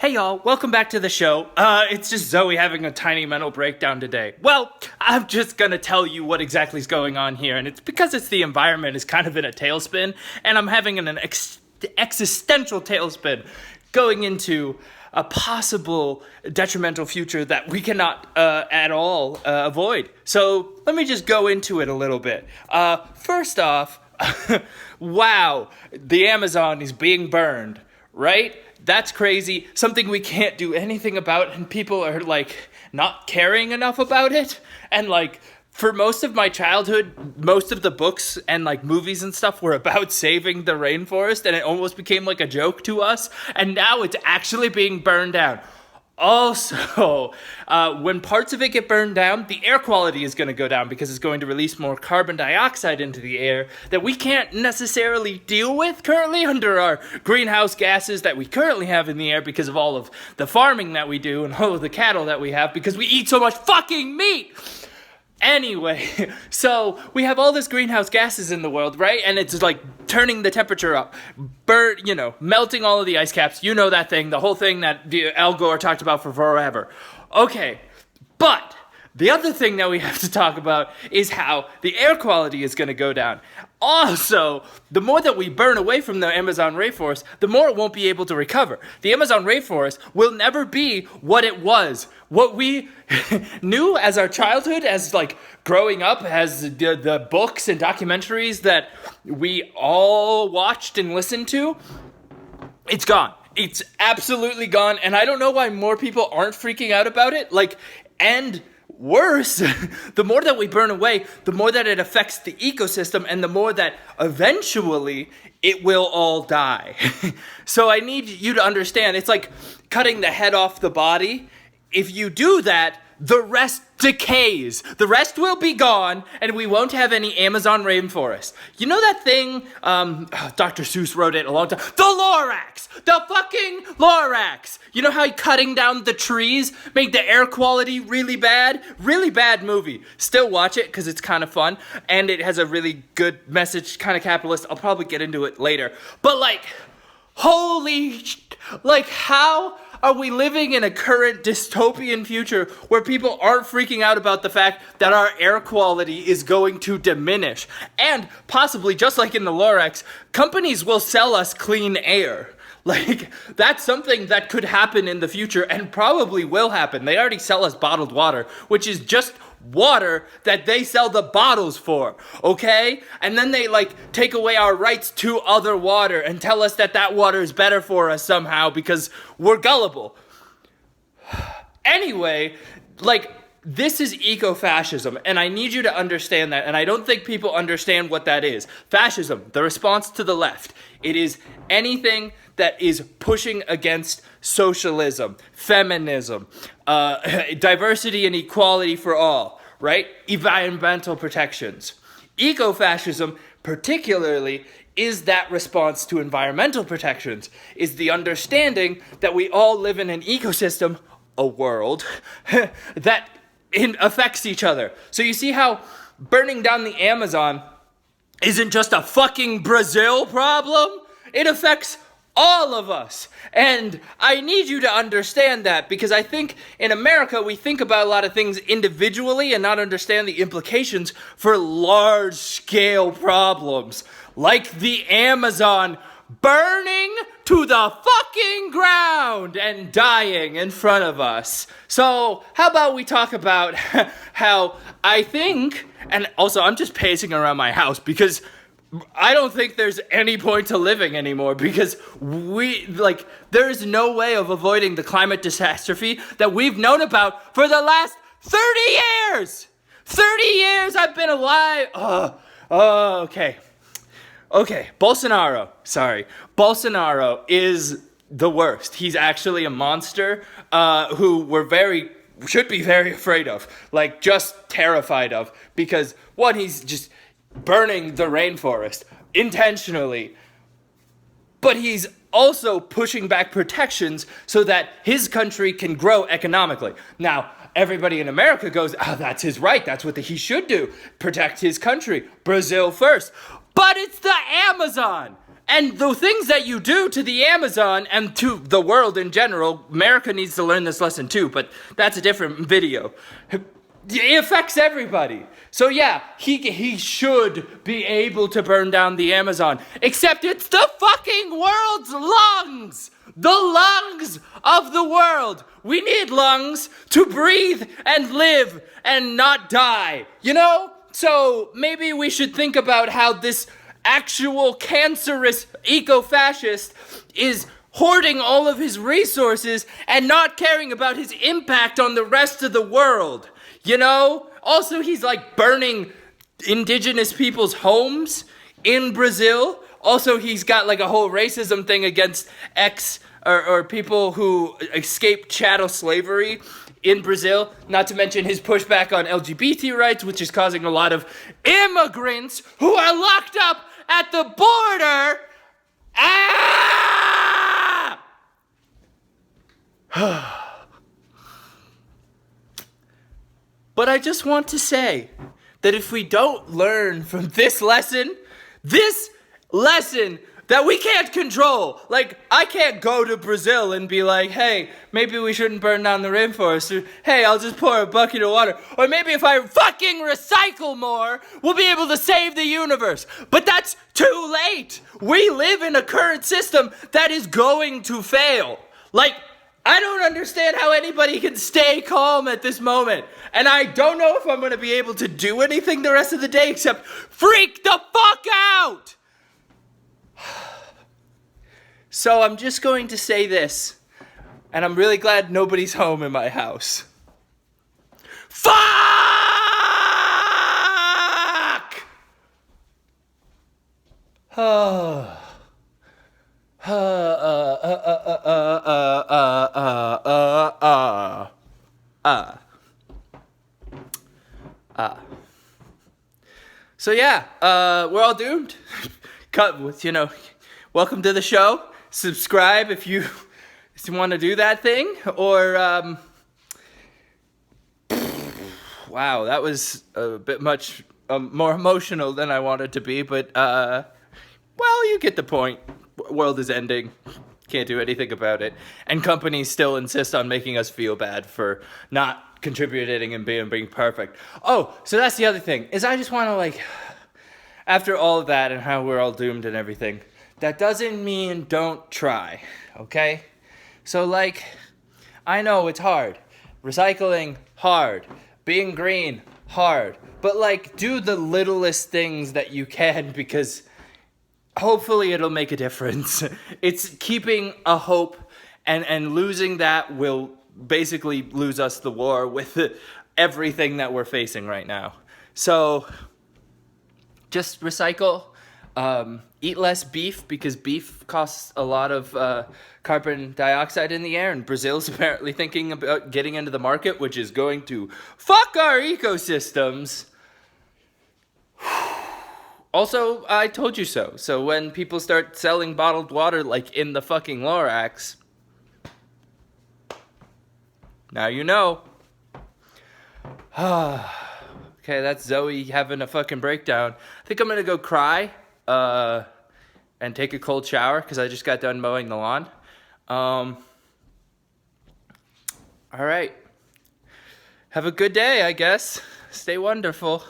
Hey y'all, welcome back to the show. It's just Zoe having a tiny mental breakdown today. Well, I'm just gonna tell you what exactly is going on here, and it's because the environment is kind of in a tailspin, and I'm having an existential tailspin going into a possible detrimental future that we cannot at all avoid. So let me just go into it a little bit. First off, wow, the Amazon is being burned, right? That's crazy. Something we can't do anything about, and people are, not caring enough about it. And, for most of my childhood, most of the books and, movies and stuff were about saving the rainforest, and it almost became, a joke to us. And now it's actually being burned down. Also, when parts of it get burned down, the air quality is going to go down because it's going to release more carbon dioxide into the air that we can't necessarily deal with currently under our greenhouse gases that we currently have in the air because of all of the farming that we do and all of the cattle that we have because we eat so much fucking meat. Anyway, so we have all this greenhouse gases in the world, right? And it's turning the temperature up, melting all of the ice caps. You know that thing, the whole thing that Al Gore talked about for forever. Okay, but the other thing that we have to talk about is how the air quality is going to go down. Also, the more that we burn away from the Amazon rainforest, the more it won't be able to recover. The Amazon rainforest will never be what it was. What we knew as our childhood, as growing up, as the books and documentaries that we all watched and listened to, it's gone. It's absolutely gone, and I don't know why more people aren't freaking out about it. And worse, the more that we burn away, the more that it affects the ecosystem, and the more that eventually it will all die. So I need you to understand, it's like cutting the head off the body. If you do that, the rest decays. The rest will be gone, and we won't have any Amazon rainforest. You know that thing, Dr. Seuss wrote it a long time, the Lorax! The fucking Lorax! You know how cutting down the trees made the air quality really bad? Really bad movie. Still watch it, because it's kind of fun, and it has a really good message, kind of capitalist. I'll probably get into it later. But how are we living in a current dystopian future where people aren't freaking out about the fact that our air quality is going to diminish? And possibly, just like in the Lorax, companies will sell us clean air. That's something that could happen in the future and probably will happen. They already sell us bottled water, which is just water that they sell the bottles for, okay? And then they take away our rights to other water and tell us that water is better for us somehow because we're gullible. Anyway, this is eco-fascism, and I need you to understand that, and I don't think people understand what that is. Fascism, the response to the left. It is anything that is pushing against socialism, feminism, diversity and equality for all, right? Environmental protections. Eco-fascism, particularly, is that response to environmental protections, is the understanding that we all live in an ecosystem, a world, that affects each other. So you see how burning down the Amazon isn't just a fucking Brazil problem? It affects all of us. And I need you to understand that, because I think in America we think about a lot of things individually and not understand the implications for large-scale problems, like the Amazon burning to the fucking ground and dying in front of us. So how about we talk about how I think, and also I'm just pacing around my house because I don't think there's any point to living anymore, because there is no way of avoiding the climate catastrophe that we've known about for the last 30 years. 30 years I've been alive. Okay, Bolsanaro. Sorry. Bolsanaro is the worst. He's actually a monster who should be very afraid of. Just terrified of. Because, one, he's just burning the rainforest intentionally. But he's also pushing back protections so that his country can grow economically. Now, everybody in America goes, that's his right. That's what he should do. Protect his country. Brazil first. But it's the Amazon. And the things that you do to the Amazon and to the world in general, America needs to learn this lesson too, but that's a different video. It affects everybody. So yeah, he should be able to burn down the Amazon. Except it's the fucking world's lungs! The lungs of the world! We need lungs to breathe and live and not die. You know? So maybe we should think about how this actual cancerous eco-fascist is hoarding all of his resources and not caring about his impact on the rest of the world. You know? Also, he's like burning indigenous people's homes in Brazil. Also, he's got like a whole racism thing against or people who escaped chattel slavery in Brazil. Not to mention his pushback on LGBT rights, which is causing a lot of immigrants who are locked up at the border. But I just want to say that if we don't learn from this lesson that we can't control, like, I can't go to Brazil and be like, hey, maybe we shouldn't burn down the rainforest, or hey, I'll just pour a bucket of water, or maybe if I fucking recycle more, we'll be able to save the universe. But that's too late. We live in a current system that is going to fail. Like, I don't understand how anybody can stay calm at this moment. And I don't know if I'm going to be able to do anything the rest of the day except freak the fuck out! So I'm just going to say this, and I'm really glad nobody's home in my house. Fuck! So yeah, we're all doomed. Welcome to the show. Subscribe if you want to do that thing, or wow, that was a bit much more emotional than I wanted to be, but well, you get the point. World is ending. Can't do anything about it. And companies still insist on making us feel bad for not contributing and being perfect. Oh, so that's the other thing, is I just want to, like, after all of that and how we're all doomed and everything, that doesn't mean don't try, okay? So, like, I know it's hard. Recycling, hard. Being green, hard. But, like, do the littlest things that you can, because hopefully it'll make a difference. It's keeping a hope, and losing that will basically lose us the war with everything that we're facing right now. So, just recycle. Eat less beef, because beef costs a lot of carbon dioxide in the air, and Brazil's apparently thinking about getting into the market, which is going to fuck our ecosystems. Also, I told you so. So when people start selling bottled water like in the fucking Lorax, now you know. Okay, that's Zoe having a fucking breakdown. I think I'm gonna go cry and take a cold shower because I just got done mowing the lawn. All right. Have a good day, I guess. Stay wonderful.